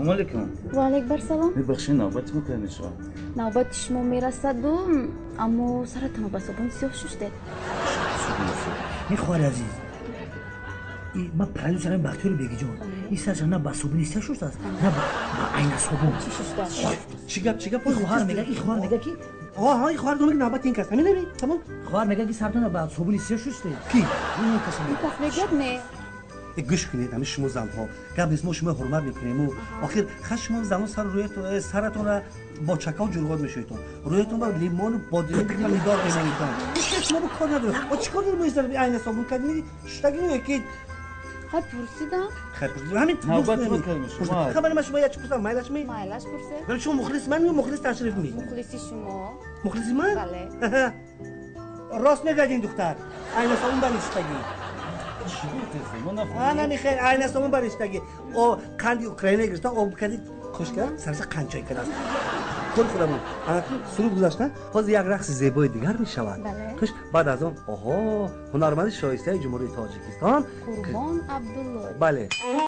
سلام علیکم. و علیکم السلام. ببخشید نوبت میکنید شما. نوبت شما میرسد اما سرتون با صابون سیاه شسته. این خواهر عزیز من پرایدو سرم بختیار بگی جان این سرشان نه با صابون سیاه شسته است نه با عین صابون. چی شسته؟ چی گپ این خواهر میگه که آها این خواهر دوم نوبت این کس نمیدونی تمام خواهر میگه که سرتون با صابون سیاه شسته. کی این کسی این کس میگه نه. گوش کنید همه شما زن ها قبل از ما شما حرمت میکنیم و آخر خشم زنان سر روی سرتون را با چکا و جرغات میشویتون رویتون با لیمون و بادیه نگار میمونیتون شما با کار نداره و چیکار دارید میذارید عین صابون کردید شتاگی نمیکید خب پرسیدم. خیر همین نوبت میکنید شما. خبر من شما یک پرسم مایلش می مایلش پرسه. ولی شما مخلص من یا مخلص تشریف می مخلصی شما. مخلصی من بله. راست میگید دختر عین صابون بریشتگی چی گفتید؟ من نفهمیدم. نه نمیخیر عین صابون بریشتگی او قندی اوکراینه گرفتن آب کردید خوش کرد سرش قنچای کرد کل خودمون انا سرود گذاشتن باز یک رقص زیبای دیگر میشود بله. توش بعد از اون آها هنرمند شایسته جمهوری تاجیکستان قربان عبدالله. بله